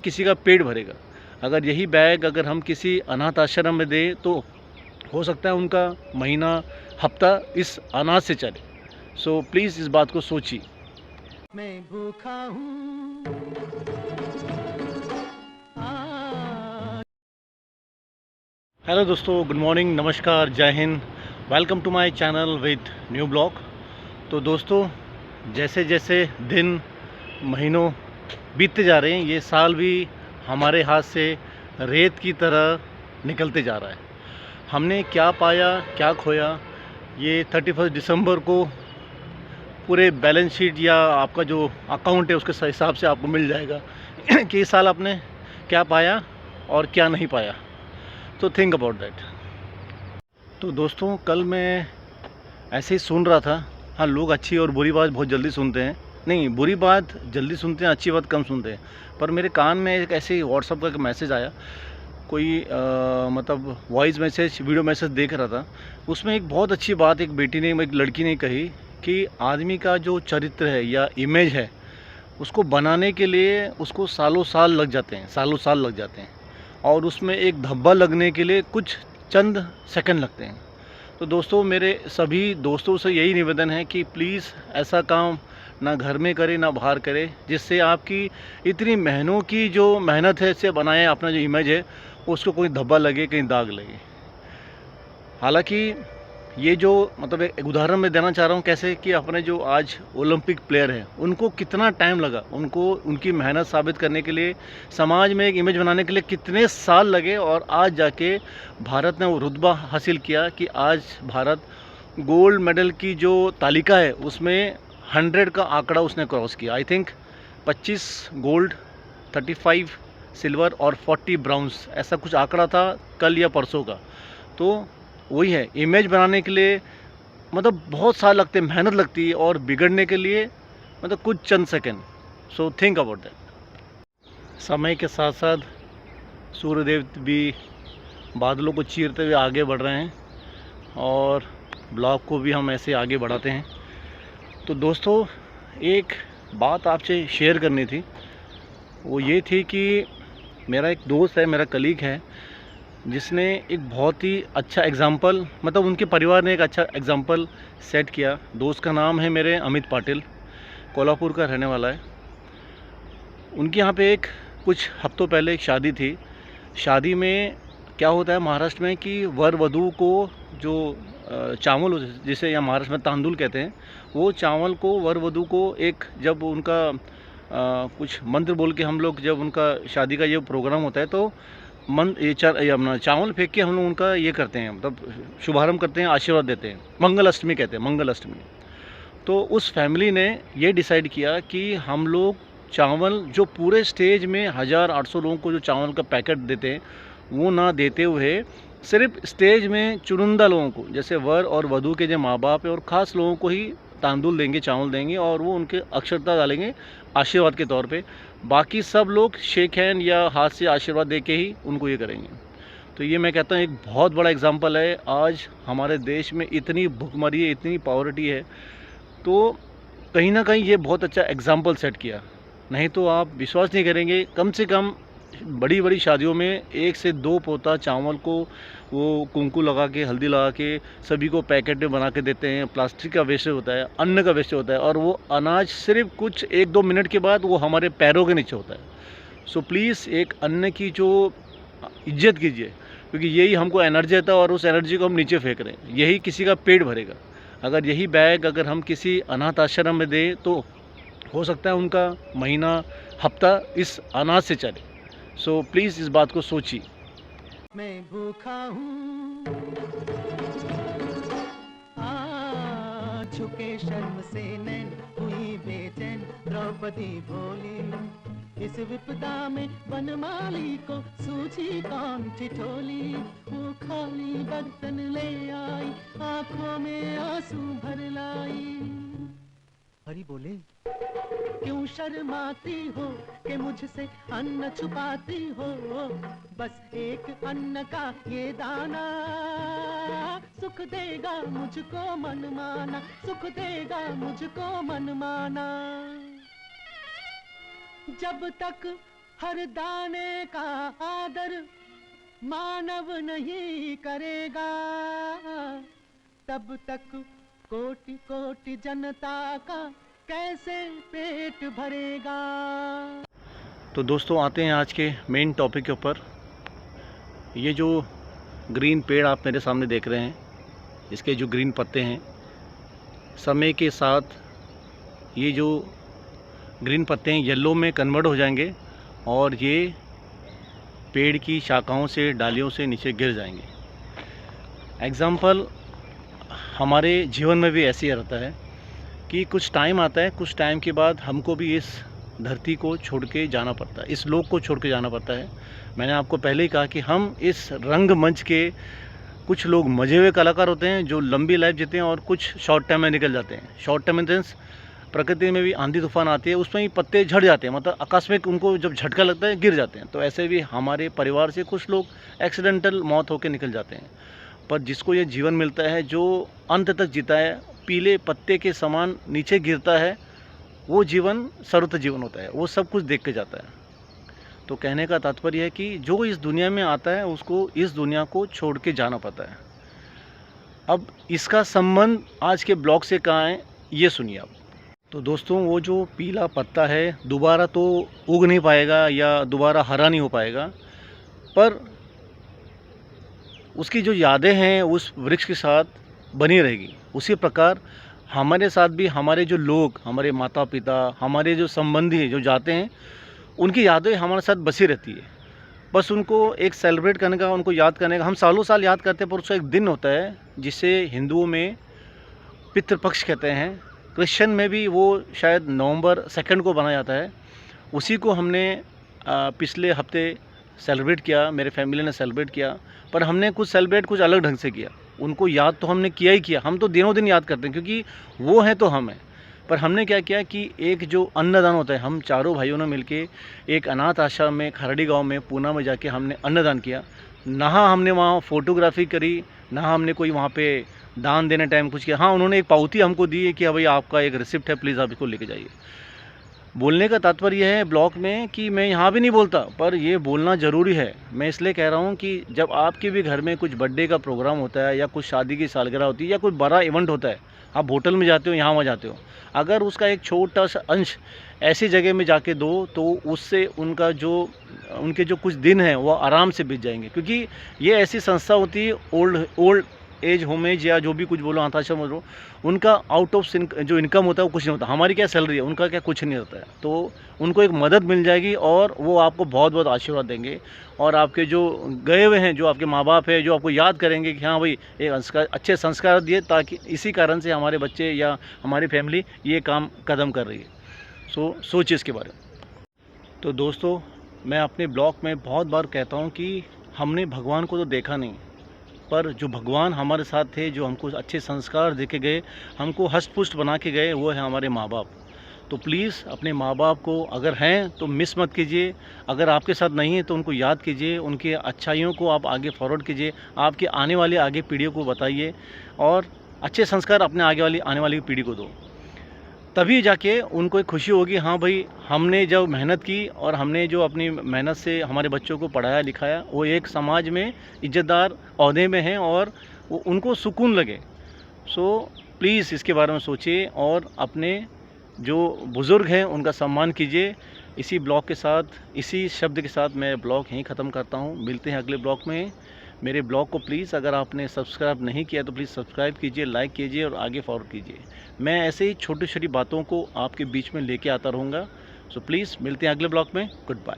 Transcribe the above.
किसी का पेट भरेगा। अगर यही बैग अगर हम किसी अनाथ आश्रम में दें तो हो सकता है उनका महीना हफ्ता इस अनाज से चले। सो प्लीज़ इस बात को सोचिए। मैं भूखा हूँ हेलो दोस्तों, गुड मॉर्निंग, नमस्कार, जय हिंद। Welcome to my channel with new blog. तो दोस्तों, जैसे जैसे दिन महीनों बीतते जा रहे हैं, ये साल भी हमारे हाथ से रेत की तरह निकलते जा रहा है। हमने क्या पाया क्या खोया, ये 31 दिसंबर को पूरे बैलेंस शीट या आपका जो अकाउंट है उसके हिसाब से आपको मिल जाएगा कि इस साल आपने क्या पाया और क्या नहीं पाया। तो थिंक अबाउट दैट। तो दोस्तों, कल मैं ऐसे ही सुन रहा था। हाँ, लोग अच्छी और बुरी बात बहुत जल्दी सुनते हैं। नहीं, बुरी बात जल्दी सुनते हैं, अच्छी बात कम सुनते हैं। पर मेरे कान में एक ऐसे ही व्हाट्सअप का एक मैसेज आया। कोई मतलब वॉइस मैसेज, वीडियो मैसेज देख रहा था। उसमें एक बहुत अच्छी बात एक बेटी ने, एक लड़की ने कही कि आदमी का जो चरित्र है या इमेज है, उसको बनाने के लिए उसको सालों साल लग जाते हैं, सालों साल लग जाते हैं। और उसमें एक धब्बा लगने के लिए कुछ चंद सेकंड लगते हैं। तो दोस्तों, मेरे सभी दोस्तों से यही निवेदन है कि प्लीज़ ऐसा काम ना घर में करें ना बाहर करें, जिससे आपकी इतनी महीनों की जो मेहनत है, इससे बनाए अपना जो इमेज है उसको कोई धब्बा लगे, कहीं दाग लगे। हालांकि ये जो मतलब एक उदाहरण मैं देना चाह रहा हूँ कैसे कि अपने जो आज ओलंपिक प्लेयर हैं उनको कितना टाइम लगा, उनको उनकी मेहनत साबित करने के लिए, समाज में एक इमेज बनाने के लिए कितने साल लगे, और आज जाके भारत ने वो रुतबा हासिल किया कि आज भारत गोल्ड मेडल की जो तालिका है उसमें 100 का आंकड़ा उसने क्रॉस किया। आई थिंक 25 गोल्ड, 35 सिल्वर और 40 ब्राउन्स, ऐसा कुछ आंकड़ा था कल या परसों का। तो वही है, इमेज बनाने के लिए मतलब बहुत साल लगते हैं, मेहनत लगती है, और बिगड़ने के लिए मतलब कुछ चंद second. So think about that. समय के साथ साथ सूर्यदेव भी बादलों को चीरते हुए आगे बढ़ रहे हैं, और ब्लॉग को भी हम ऐसे आगे बढ़ाते हैं। तो दोस्तों, एक बात आपसे शेयर करनी थी। वो ये थी कि मेरा एक दोस्त है, मेरा कलीग है, जिसने एक बहुत ही अच्छा एग्ज़ाम्पल, मतलब उनके परिवार ने एक अच्छा एग्ज़ाम्पल सेट किया। दोस्त का नाम है मेरे अमित पाटिल, कोल्हापुर का रहने वाला है। उनके यहाँ पे एक कुछ हफ्तों पहले एक शादी थी। शादी में क्या होता है महाराष्ट्र में कि वर वधू को जो चावल, जिसे यहाँ महाराष्ट्र में तांदुल कहते हैं, वो चावल को वर वधू को एक, जब उनका कुछ मंत्र बोल के हम लोग, जब उनका शादी का ये प्रोग्राम होता है तो ये अपना चावल फेंक के हम लोग उनका ये करते हैं, मतलब शुभारंभ करते हैं, आशीर्वाद देते हैं। मंगल अष्टमी कहते हैं, मंगल अष्टमी। तो उस फैमिली ने ये डिसाइड किया कि हम लोग चावल जो पूरे स्टेज में 1800 लोगों को जो चावल का पैकेट देते हैं वो ना देते हुए सिर्फ स्टेज में चुनिंदा लोगों को, जैसे वर और वधू के जो माँ बाप है और ख़ास लोगों को ही तांदुल देंगे, चावल देंगे, और वो उनके अक्षरता डालेंगे आशीर्वाद के तौर पे। बाकी सब लोग शेक हैंड या हाथ से आशीर्वाद दे के ही उनको ये करेंगे। तो ये मैं कहता हूँ एक बहुत बड़ा एग्जाम्पल है। आज हमारे देश में इतनी भुखमरी है, इतनी पॉवर्टी है, तो कहीं ना कहीं ये बहुत अच्छा एग्जाम्पल सेट किया। नहीं तो आप विश्वास नहीं करेंगे, कम से कम बड़ी बड़ी शादियों में 1 से 2 पोता चावल को वो कुंकू लगा के, हल्दी लगा के सभी को पैकेट में बना के देते हैं। प्लास्टिक का वेस्ट होता है, अन्न का वेस्ट होता है, और वो अनाज सिर्फ कुछ 1-2 मिनट के बाद वो हमारे पैरों के नीचे होता है। सो प्लीज़ एक अन्न की जो इज्जत कीजिए, क्योंकि यही हमको एनर्जी देता है और उस एनर्जी को हम नीचे फेंक रहे हैं। यही किसी का पेट भरेगा। अगर यही बैग अगर हम किसी अनाथ आश्रम में दें तो हो सकता है उनका महीना हफ्ता इस अनाज से चले। सो प्लीज़ इस बात को सोचिए। मैं भूखा हूँ झुके शर्म से नैन हुई बेचैन द्रौपदी भोली इस विपदा में वनमाली को सूझी कौन ठिठोली वो खाली बर्तन ले आई आंखों में आंसू भर लाई हरी बोले क्यों शर्माती हो कि मुझसे अन्न छुपाती हो बस एक अन्न का ये दाना सुख देगा मुझको मनमाना सुख देगा मुझको मनमाना जब तक हर दाने का आदर मानव नहीं करेगा, तब तक कोटि कोटि जनता का कैसे पेट भरेगा। तो दोस्तों आते हैं आज के मेन टॉपिक के ऊपर। ये जो ग्रीन पेड़ आप मेरे सामने देख रहे हैं, इसके जो ग्रीन पत्ते हैं, समय के साथ ये जो ग्रीन पत्ते हैं येलो में कन्वर्ट हो जाएंगे और ये पेड़ की शाखाओं से, डालियों से नीचे गिर जाएंगे। एग्ज़ाम्पल हमारे जीवन में भी ऐसे ही रहता है कि कुछ टाइम आता है, कुछ टाइम के बाद हमको भी इस धरती को छोड़ के जाना पड़ता है, इस लोक को छोड़ के जाना पड़ता है। मैंने आपको पहले ही कहा कि हम इस रंगमंच के कुछ लोग मजे हुए कलाकार होते हैं जो लंबी लाइफ जीते हैं, और कुछ शॉर्ट टाइम में निकल जाते हैं। शॉर्ट टाइम इन सेंस प्रकृति में भी आंधी तूफान आती है, उसमें ही पत्ते झड़ जाते हैं, मतलब आकस्मिक उनको जब झटका लगता है गिर जाते हैं। तो ऐसे भी हमारे परिवार से कुछ लोग एक्सीडेंटल मौत होकर निकल जाते हैं। पर जिसको ये जीवन मिलता है, जो अंत तक जीता है, पीले पत्ते के समान नीचे गिरता है, वो जीवन सर्वोत्तम जीवन होता है, वो सब कुछ देख के जाता है। तो कहने का तात्पर्य है कि जो इस दुनिया में आता है उसको इस दुनिया को छोड़ के जाना पड़ता है। अब इसका संबंध आज के ब्लॉग से कहाँ है, ये सुनिए आप। तो दोस्तों वो जो पीला पत्ता है दोबारा तो उग नहीं पाएगा या दोबारा हरा नहीं हो पाएगा, पर उसकी जो यादें हैं उस वृक्ष के साथ बनी रहेगी। उसी प्रकार हमारे साथ भी हमारे जो लोग, हमारे माता पिता, हमारे जो संबंधी जो जाते हैं, उनकी यादें हमारे साथ बसी रहती है। बस उनको एक सेलिब्रेट करने का, उनको याद करने का, हम सालों साल याद करते हैं, पर उसका एक दिन होता है जिसे हिंदुओं में पितृपक्ष कहते हैं। क्रिश्चियन में भी वो शायद नवंबर 2 को बनाया जाता है। उसी को हमने पिछले हफ्ते सेलिब्रेट किया, मेरे फैमिली ने सेलिब्रेट किया, पर हमने कुछ सेलिब्रेट कुछ अलग ढंग से किया। उनको याद तो हमने किया ही किया, हम तो दिनों दिन याद करते हैं क्योंकि वो हैं तो हम हैं। पर हमने क्या किया कि एक जो अन्नदान होता है, हम चारों भाइयों ने मिलके एक अनाथ आश्रम में खरड़ी गांव में पूना में जाके हमने अन्नदान किया। ना हमने वहाँ फ़ोटोग्राफी करी, ना हमने कोई वहाँ पे दान देने टाइम कुछ किया। हाँ, उन्होंने एक पावती हमको दी है कि हाँ भाई आपका एक रिसिप्ट है, प्लीज़ आप इसको लेके जाइए। बोलने का तात्पर्य यह है ब्लॉग में कि मैं यहाँ भी नहीं बोलता, पर ये बोलना ज़रूरी है। मैं इसलिए कह रहा हूँ कि जब आपके भी घर में कुछ बर्थडे का प्रोग्राम होता है या कुछ शादी की सालगिरह होती है या कोई बड़ा इवेंट होता है, आप होटल में जाते हो, यहाँ वहाँ जाते हो, अगर उसका एक छोटा सा अंश ऐसी जगह में जाके दो तो उससे उनके जो कुछ दिन हैं वो आराम से बीत जाएंगे। क्योंकि ये ऐसी संस्था होती है, ओल्ड एज होमेज या जो भी कुछ बोलो, अनाथाश्रम बोलो, उनका आउट ऑफ जो इनकम होता है वो कुछ नहीं होता। हमारी क्या सैलरी है, उनका क्या कुछ नहीं होता है। तो उनको एक मदद मिल जाएगी और वो आपको बहुत बहुत आशीर्वाद देंगे, और आपके जो गए हुए हैं, जो आपके माँ बाप है, जो आपको याद करेंगे कि हाँ भाई एक अच्छे संस्कार दिए, ताकि इसी कारण से हमारे बच्चे या हमारी फैमिली ये काम कदम कर रही है। सोचिए इसके बारे में। तो दोस्तों मैं अपने ब्लॉग में बहुत बार कहता हूँ कि हमने भगवान को तो देखा नहीं, पर जो भगवान हमारे साथ थे, जो हमको अच्छे संस्कार दे के गए, हमको हष्ट-पुष्ट बना के गए, वो है हमारे माँ बाप। तो प्लीज़ अपने माँ बाप को अगर हैं तो मिस मत कीजिए, अगर आपके साथ नहीं है तो उनको याद कीजिए, उनकी अच्छाइयों को आप आगे फॉरवर्ड कीजिए, आपके आने वाली आगे पीढ़ियों को बताइए और अच्छे संस्कार अपने आने वाली पीढ़ी को दो। तभी जाके उनको एक खुशी होगी, हाँ भाई हमने जब मेहनत की और हमने जो अपनी मेहनत से हमारे बच्चों को पढ़ाया लिखाया, वो एक समाज में इज़्ज़तदार ओहदे में हैं और वो उनको सुकून लगे। प्लीज़ इसके बारे में सोचिए और अपने जो बुज़ुर्ग हैं उनका सम्मान कीजिए। इसी ब्लॉग के साथ, इसी शब्द के साथ मैं ब्लॉग यहीं ख़त्म करता हूँ। मिलते हैं अगले ब्लॉग में। मेरे ब्लॉग को प्लीज़ अगर आपने सब्सक्राइब नहीं किया तो प्लीज़ सब्सक्राइब कीजिए, लाइक कीजिए और आगे फॉरवर्ड कीजिए। मैं ऐसे ही छोटी छोटी बातों को आपके बीच में लेके आता रहूँगा। प्लीज़ मिलते हैं अगले ब्लॉग में। Good bye.